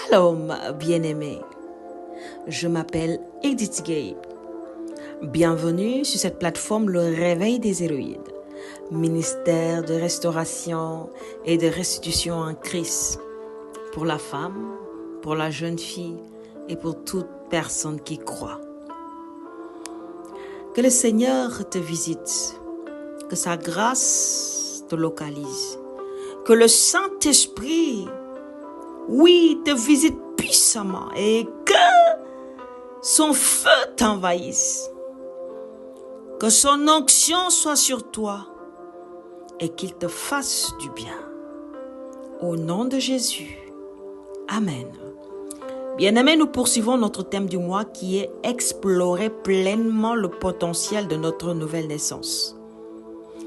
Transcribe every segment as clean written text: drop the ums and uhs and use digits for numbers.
Shalom, bien-aimés. Je m'appelle Edith Gabe. Bienvenue sur cette plateforme Le Réveil des Héroïdes, ministère de restauration et de restitution en Christ pour la femme, pour la jeune fille et pour toute personne qui croit. Que le Seigneur te visite, que sa grâce te localise, que le Saint-Esprit, oui, te visite puissamment et que son feu t'envahisse. Que son onction soit sur toi et qu'il te fasse du bien. Au nom de Jésus. Amen. Bien-aimés, nous poursuivons notre thème du mois qui est explorer pleinement le potentiel de notre nouvelle naissance.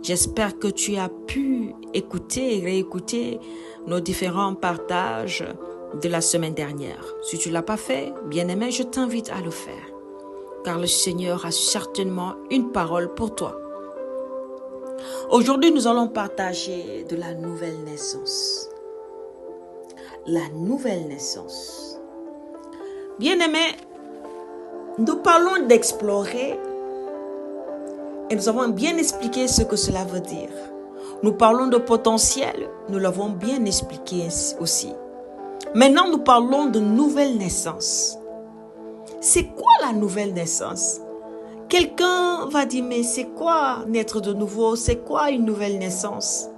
J'espère que tu as pu écouter et réécouter nos différents partages de la semaine dernière. Si tu ne l'as pas fait, bien-aimé, je t'invite à le faire, car le Seigneur a certainement une parole pour toi. Aujourd'hui, nous allons partager de la nouvelle naissance. La nouvelle naissance. Bien-aimé, nous parlons d'explorer et nous avons bien expliqué ce que cela veut dire. Nous parlons de potentiel, nous l'avons bien expliqué aussi. Maintenant, nous parlons de nouvelle naissance. C'est quoi la nouvelle naissance? Quelqu'un va dire, mais c'est quoi naître de nouveau? C'est quoi une nouvelle naissance?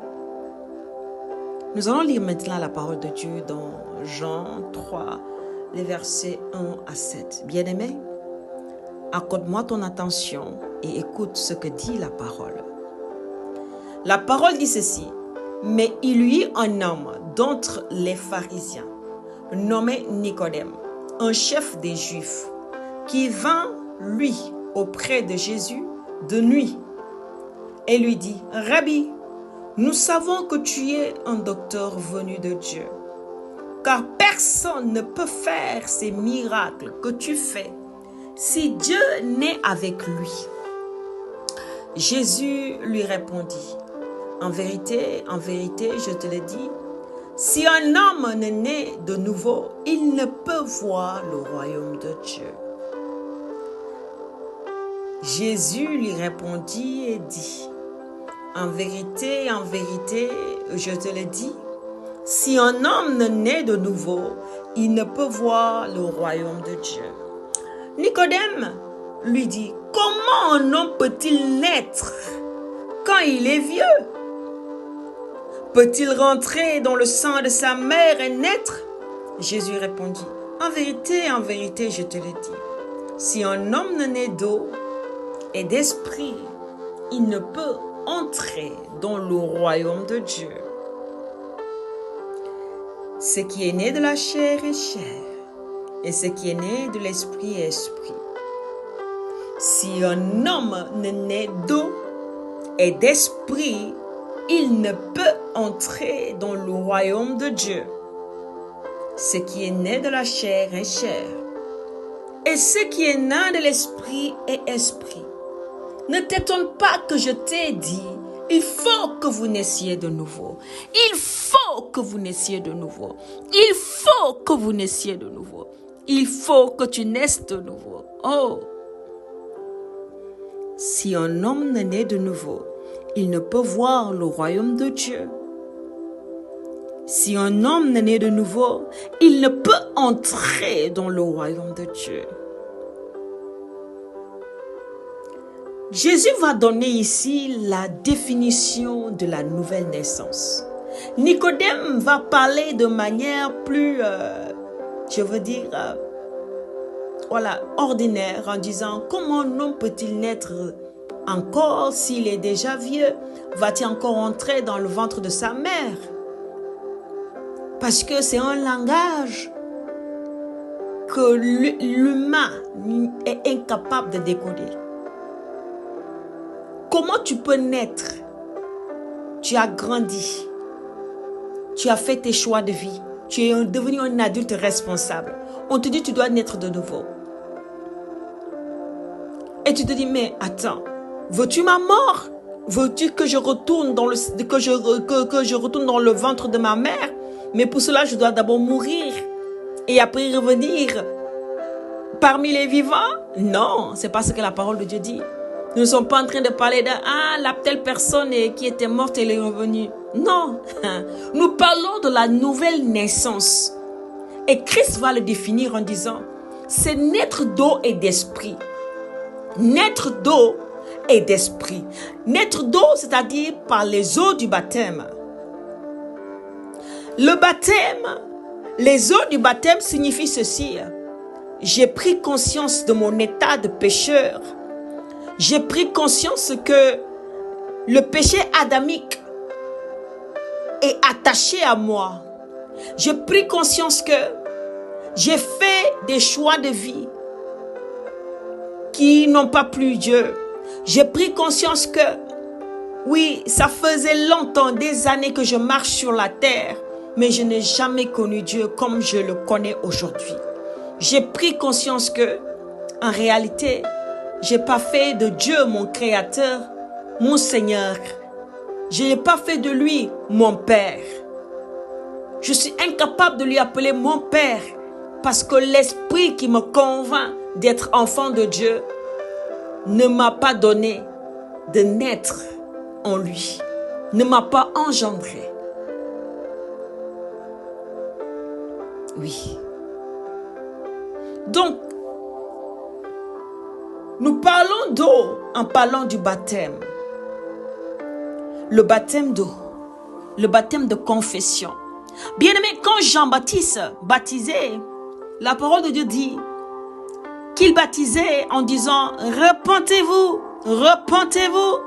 Nous allons lire maintenant la parole de Dieu dans Jean 3, les versets 1 à 7. Bien-aimé, accorde-moi ton attention et écoute ce que dit la parole. La parole dit ceci. Mais il y eut un homme d'entre les pharisiens, nommé Nicodème, un chef des Juifs, qui vint, lui, auprès de Jésus de nuit et lui dit, « Rabbi, nous savons que tu es un docteur venu de Dieu, car personne ne peut faire ces miracles que tu fais si Dieu n'est avec lui. » Jésus lui répondit, « En vérité, je te le dis, si un homme ne naît de nouveau, il ne peut voir le royaume de Dieu. » Jésus lui répondit et dit, « En vérité, je te le dis, si un homme ne naît de nouveau, il ne peut voir le royaume de Dieu. » Nicodème lui dit, « Comment un homme peut-il naître quand il est vieux? Peut-il rentrer dans le sein de sa mère et naître? » Jésus répondit, « En vérité, je te le dis, si un homme ne naît d'eau et d'esprit, il ne peut entrer dans le royaume de Dieu. Ce qui est né de la chair est chair, et ce qui est né de l'esprit est esprit. Si un homme ne naît d'eau et d'esprit, il ne peut entrer dans le royaume de Dieu. Ce qui est né de la chair est chair, et ce qui est né de l'esprit est esprit. Ne t'étonne pas que je t'ai dit, il faut que vous naissiez de nouveau. Il faut que vous naissiez de nouveau. Il faut que vous naissiez de nouveau. Il faut que tu naisses de nouveau. Oh! Si un homme ne naît de nouveau, il ne peut voir le royaume de Dieu. Si un homme ne naît de nouveau, il ne peut entrer dans le royaume de Dieu. Jésus va donner ici la définition de la nouvelle naissance. Nicodème va parler de manière plus, ordinaire en disant, comment un homme peut-il naître encore s'il est déjà vieux? Va-t-il encore entrer dans le ventre de sa mère? Parce que c'est un langage que l'humain est incapable de décoder. Comment tu peux naître? Tu as grandi. Tu as fait tes choix de vie. Tu es devenu un adulte responsable. On te dit que tu dois naître de nouveau. Et tu te dis, mais attends, veux-tu ma mort? Veux-tu que je retourne dans le ventre de ma mère? Mais pour cela, je dois d'abord mourir. et après revenir parmi les vivants? Non, c'est pas ce que la parole de Dieu dit. Nous ne sommes pas en train de parler de la telle personne qui était morte, elle est revenue. Non, nous parlons de la nouvelle naissance. Et Christ va le définir en disant, c'est naître d'eau et d'esprit. Naître d'eau et d'esprit. Naître d'eau, c'est-à-dire par les eaux du baptême. Le baptême, les eaux du baptême signifient ceci. J'ai pris conscience de mon état de pécheur. J'ai pris conscience que le péché adamique est attaché à moi. J'ai pris conscience que j'ai fait des choix de vie qui n'ont pas plu Dieu. J'ai pris conscience que, oui, ça faisait longtemps, des années que je marche sur la terre, mais je n'ai jamais connu Dieu comme je le connais aujourd'hui. J'ai pris conscience que, en réalité, je n'ai pas fait de Dieu mon créateur, mon Seigneur. Je n'ai pas fait de lui mon Père. Je suis incapable de lui appeler mon Père parce que l'esprit qui me convainc d'être enfant de Dieu ne m'a pas donné de naître en lui, ne m'a pas engendré. Oui. Donc, nous parlons d'eau en parlant du baptême. Le baptême d'eau, le baptême de confession. Bien-aimé, quand Jean-Baptiste baptisait, la parole de Dieu dit qu'il baptisait en disant « Repentez-vous, repentez-vous,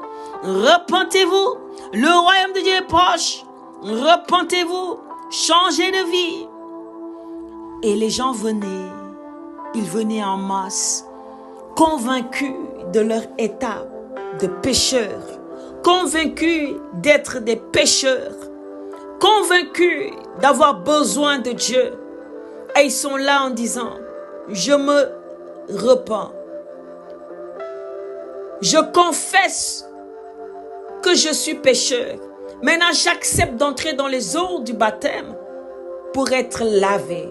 repentez-vous, le royaume de Dieu est proche, repentez-vous, changez de vie. » Et les gens venaient, ils venaient en masse, convaincus de leur état de pécheurs, convaincus d'être des pécheurs, convaincus d'avoir besoin de Dieu. Et ils sont là en disant, je me repens. Je confesse que je suis pécheur. Maintenant, j'accepte d'entrer dans les eaux du baptême pour être lavé.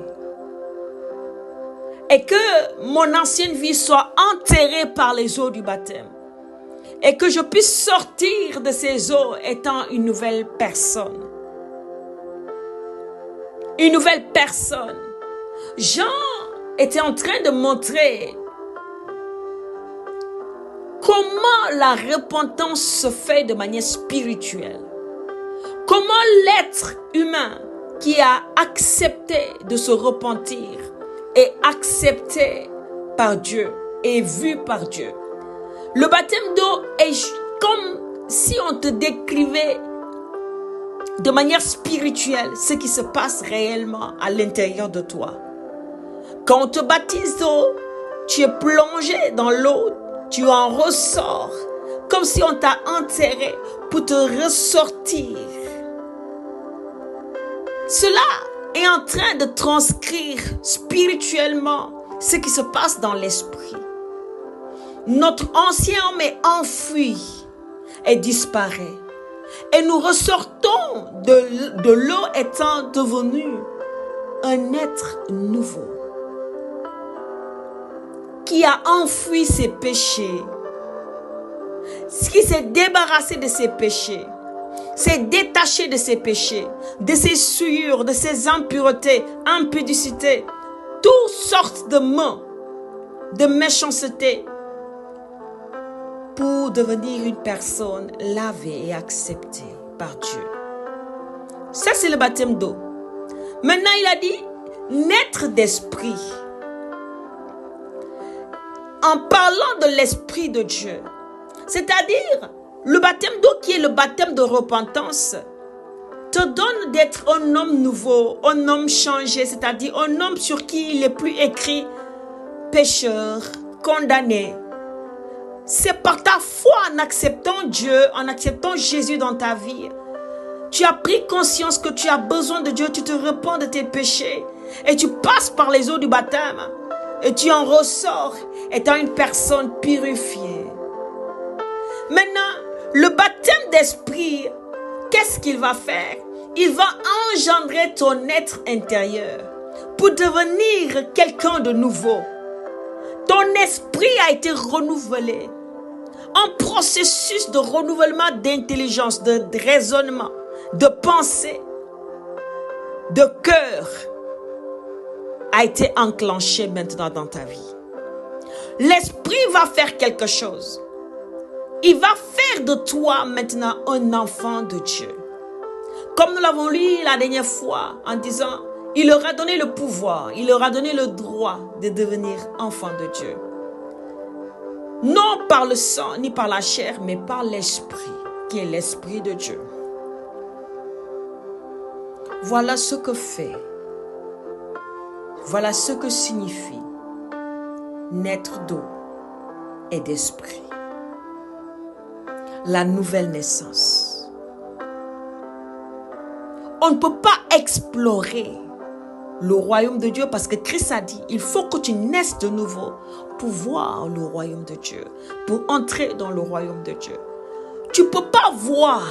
Et que mon ancienne vie soit enterrée par les eaux du baptême. Et que je puisse sortir de ces eaux étant une nouvelle personne. Une nouvelle personne. Jean était en train de montrer comment la repentance se fait de manière spirituelle. Comment l'être humain qui a accepté de se repentir est accepté par Dieu et vu par Dieu. Le baptême d'eau est comme si on te décrivait de manière spirituelle ce qui se passe réellement à l'intérieur de toi. Quand on te baptise d'eau, tu es plongé dans l'eau, tu en ressors comme si on t'a enterré pour te ressortir. Cela est en train de transcrire spirituellement ce qui se passe dans l'esprit. Notre ancien homme est enfui et disparaît. Et nous ressortons de l'eau étant devenu un être nouveau qui a enfoui ses péchés, qui s'est débarrassé de ses péchés, s'est détaché de ses péchés, de ses souillures, de ses impuretés, impudicités, toutes sortes de maux, de méchanceté, pour devenir une personne lavée et acceptée par Dieu. Ça, c'est le baptême d'eau. Maintenant, il a dit naître d'esprit. En parlant de l'esprit de Dieu, c'est-à-dire le baptême d'eau qui est le baptême de repentance, te donne d'être un homme nouveau, un homme changé, c'est-à-dire un homme sur qui il n'est plus écrit pécheur, condamné. C'est par ta foi en acceptant Dieu, en acceptant Jésus dans ta vie. Tu as pris conscience que tu as besoin de Dieu, tu te repens de tes péchés et tu passes par les eaux du baptême et tu en ressors étant une personne purifiée. Maintenant, le baptême d'esprit, qu'est-ce qu'il va faire? Il va engendrer ton être intérieur. pour devenir quelqu'un de nouveau. Ton esprit a été renouvelé. Un processus de renouvellement d'intelligence, de raisonnement, de pensée, de cœur a été enclenché maintenant dans ta vie. L'esprit va faire quelque chose. Il va faire de toi maintenant un enfant de Dieu. Comme nous l'avons lu la dernière fois en disant, il leur a donné le pouvoir, il leur a donné le droit de devenir enfant de Dieu. Non par le sang ni par la chair, mais par l'esprit, qui est l'esprit de Dieu. Voilà ce que fait, voilà ce que signifie naître d'eau et d'esprit. La nouvelle naissance. On ne peut pas explorer le royaume de Dieu parce que Christ a dit, il faut que tu naisses de nouveau pour voir le royaume de Dieu, pour entrer dans le royaume de Dieu. Tu ne peux pas voir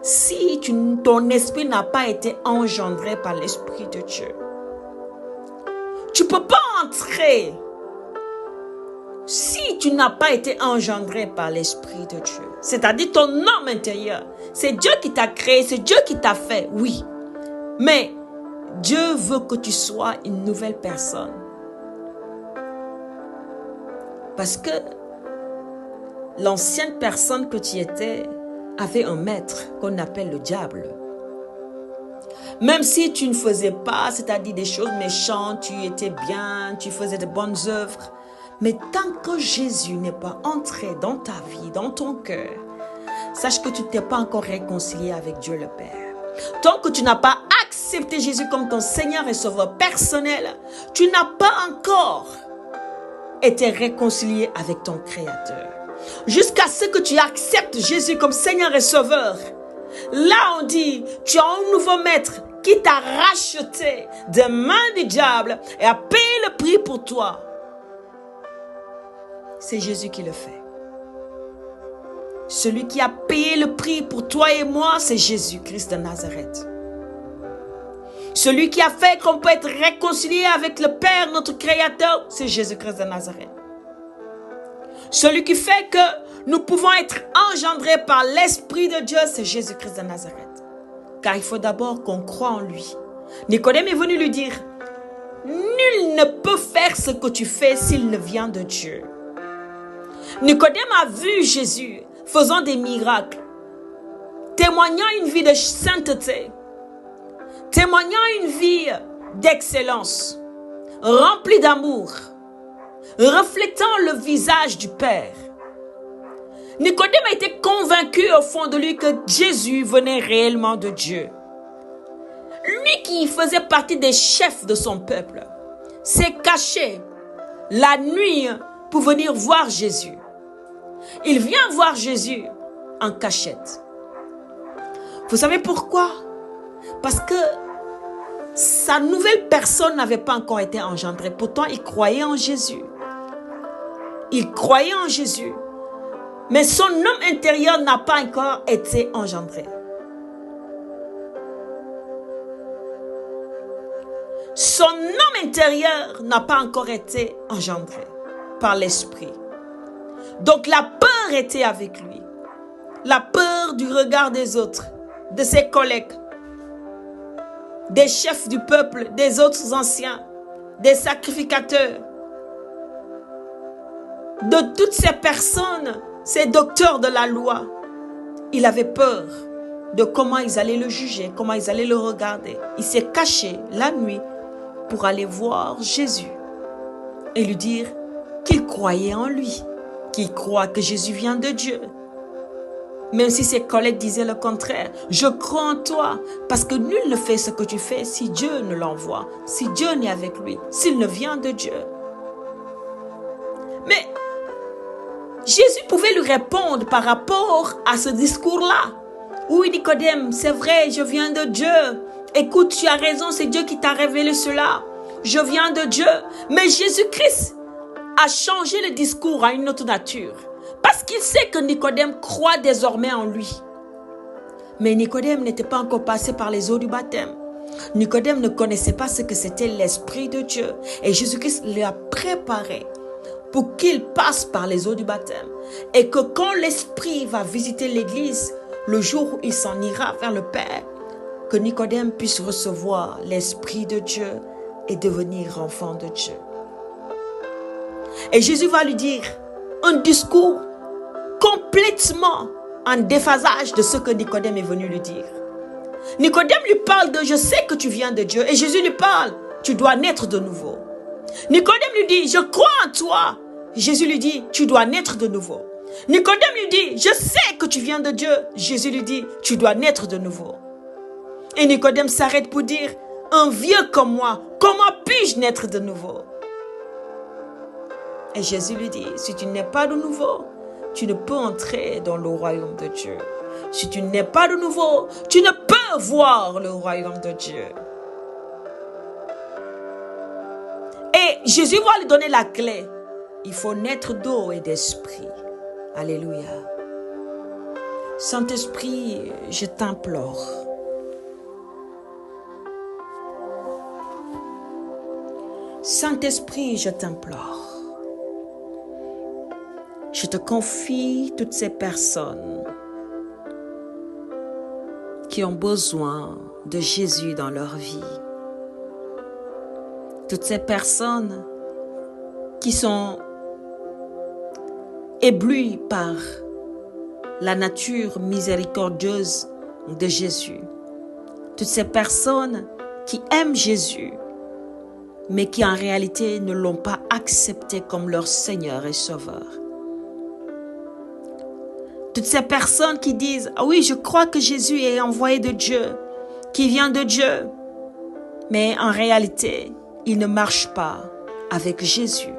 si ton esprit n'a pas été engendré par l'Esprit de Dieu. Tu ne peux pas entrer si tu n'as pas été engendré par l'Esprit de Dieu. C'est-à-dire ton homme intérieur. C'est Dieu qui t'a créé, c'est Dieu qui t'a fait, oui. Mais Dieu veut que tu sois une nouvelle personne. Parce que l'ancienne personne que tu étais avait un maître qu'on appelle le diable. Même si tu ne faisais pas, c'est-à-dire des choses méchantes, tu étais bien, tu faisais de bonnes œuvres. Mais tant que Jésus n'est pas entré dans ta vie, dans ton cœur, sache que tu ne t'es pas encore réconcilié avec Dieu le Père. Tant que tu n'as pas accepté Jésus comme ton Seigneur et Sauveur personnel, tu n'as pas encore été réconcilié avec ton Créateur. Jusqu'à ce que tu acceptes Jésus comme Seigneur et Sauveur, là on dit, tu as un nouveau maître qui t'a racheté des mains du diable et a payé le prix pour toi. C'est Jésus qui le fait. Celui qui a payé le prix pour toi et moi, c'est Jésus-Christ de Nazareth. Celui qui a fait qu'on peut être réconcilié avec le Père, notre Créateur, c'est Jésus-Christ de Nazareth. Celui qui fait que nous pouvons être engendrés par l'Esprit de Dieu, c'est Jésus-Christ de Nazareth. Car il faut d'abord qu'on croie en lui. Nicodème est venu lui dire, nul ne peut faire ce que tu fais s'il ne vient de Dieu. Nicodème a vu Jésus faisant des miracles, témoignant une vie de sainteté, témoignant une vie d'excellence, remplie d'amour, reflétant le visage du Père. Nicodème a été convaincu au fond de lui que Jésus venait réellement de Dieu. Lui qui faisait partie des chefs de son peuple s'est caché la nuit pour venir voir Jésus. Il vient voir Jésus en cachette. Vous savez pourquoi? Parce que sa nouvelle personne n'avait pas encore été engendrée. Pourtant, il croyait en Jésus. Il croyait en Jésus. Mais son homme intérieur n'a pas encore été engendré. Son homme intérieur n'a pas encore été engendré par l'Esprit. Donc la peur était avec lui. La peur du regard des autres, de ses collègues, des chefs du peuple, des autres anciens, des sacrificateurs, de toutes ces personnes, ces docteurs de la loi. Il avait peur de comment ils allaient le juger, comment ils allaient le regarder. Il s'est caché la nuit pour aller voir Jésus et lui dire qu'il croyait en lui, qu'il croit que Jésus vient de Dieu. Même si ses collègues disaient le contraire, je crois en toi, parce que nul ne fait ce que tu fais si Dieu ne l'envoie, si Dieu n'est avec lui, s'il ne vient de Dieu. Mais Jésus pouvait lui répondre par rapport à ce discours-là. Oui, Nicodème, c'est vrai, je viens de Dieu. Écoute, tu as raison, c'est Dieu qui t'a révélé cela. Je viens de Dieu. Mais Jésus-Christ a changé le discours à une autre nature. Parce qu'il sait que Nicodème croit désormais en lui. Mais Nicodème n'était pas encore passé par les eaux du baptême. Nicodème ne connaissait pas ce que c'était l'Esprit de Dieu. Et Jésus-Christ l'a préparé pour qu'il passe par les eaux du baptême. Et que quand l'Esprit va visiter l'Église, le jour où il s'en ira vers le Père, que Nicodème puisse recevoir l'Esprit de Dieu et devenir enfant de Dieu. Et Jésus va lui dire un discours complètement en déphasage de ce que Nicodème est venu lui dire. Nicodème lui parle de « je sais que tu viens de Dieu » et Jésus lui parle « tu dois naître de nouveau ». Nicodème lui dit « je crois en toi ». Jésus lui dit « tu dois naître de nouveau ». Nicodème lui dit « je sais que tu viens de Dieu ». Jésus lui dit « tu dois naître de nouveau ». Et Nicodème s'arrête pour dire « un vieux comme moi, comment puis-je naître de nouveau ?» Et Jésus lui dit « si tu n'es pas de nouveau, tu ne peux entrer dans le royaume de Dieu. Si tu n'es pas de nouveau, tu ne peux voir le royaume de Dieu. » Et Jésus va lui donner la clé. Il faut naître d'eau et d'esprit. Alléluia. Saint-Esprit, je t'implore. Saint-Esprit, je t'implore. Je te confie toutes ces personnes qui ont besoin de Jésus dans leur vie. Toutes ces personnes qui sont éblouies par la nature miséricordieuse de Jésus. Toutes ces personnes qui aiment Jésus, mais qui en réalité ne l'ont pas accepté comme leur Seigneur et Sauveur. Toutes ces personnes qui disent « ah oui, je crois que Jésus est envoyé de Dieu, qui vient de Dieu », mais en réalité, ils ne marchent pas avec Jésus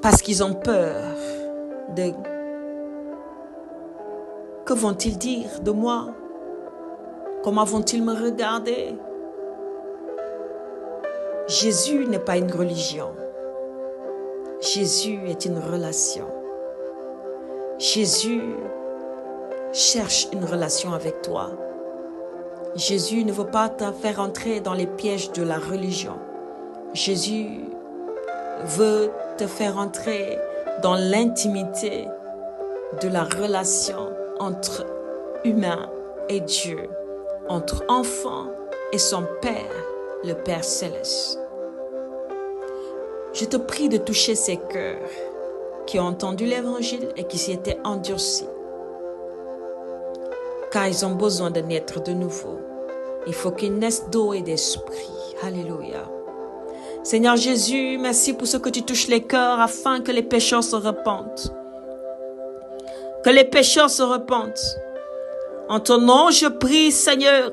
parce qu'ils ont peur de « que vont-ils dire de moi? Comment vont-ils me regarder ?» Jésus n'est pas une religion. Jésus est une relation. Jésus cherche une relation avec toi. Jésus ne veut pas te faire entrer dans les pièges de la religion. Jésus veut te faire entrer dans l'intimité de la relation entre humain et Dieu, entre enfant et son Père, le Père Céleste. Je te prie de toucher ces cœurs qui ont entendu l'évangile et qui s'y étaient endurcis. Car ils ont besoin de naître de nouveau. Il faut qu'ils naissent d'eau et d'esprit. Alléluia. Seigneur Jésus, merci pour ce que tu touches les cœurs afin que les pécheurs se repentent. Que les pécheurs se repentent. En ton nom, je prie, Seigneur,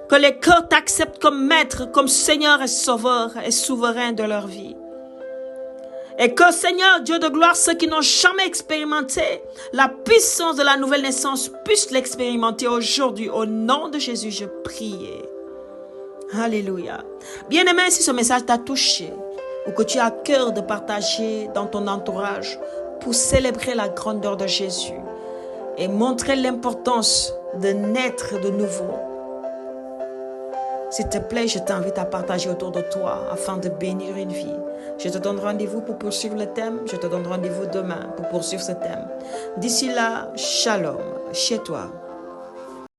que les cœurs t'acceptent comme maître, comme Seigneur et Sauveur et souverain de leur vie. Et que, Seigneur, Dieu de gloire, ceux qui n'ont jamais expérimenté la puissance de la nouvelle naissance puissent l'expérimenter aujourd'hui. Au nom de Jésus, je prie. Alléluia. Bien-aimé, si ce message t'a touché ou que tu as à cœur de partager dans ton entourage pour célébrer la grandeur de Jésus et montrer l'importance de naître de nouveau, s'il te plaît, je t'invite à partager autour de toi afin de bénir une vie. Je te donne rendez-vous pour poursuivre le thème. Je te donne rendez-vous demain pour poursuivre ce thème. D'ici là, shalom chez toi.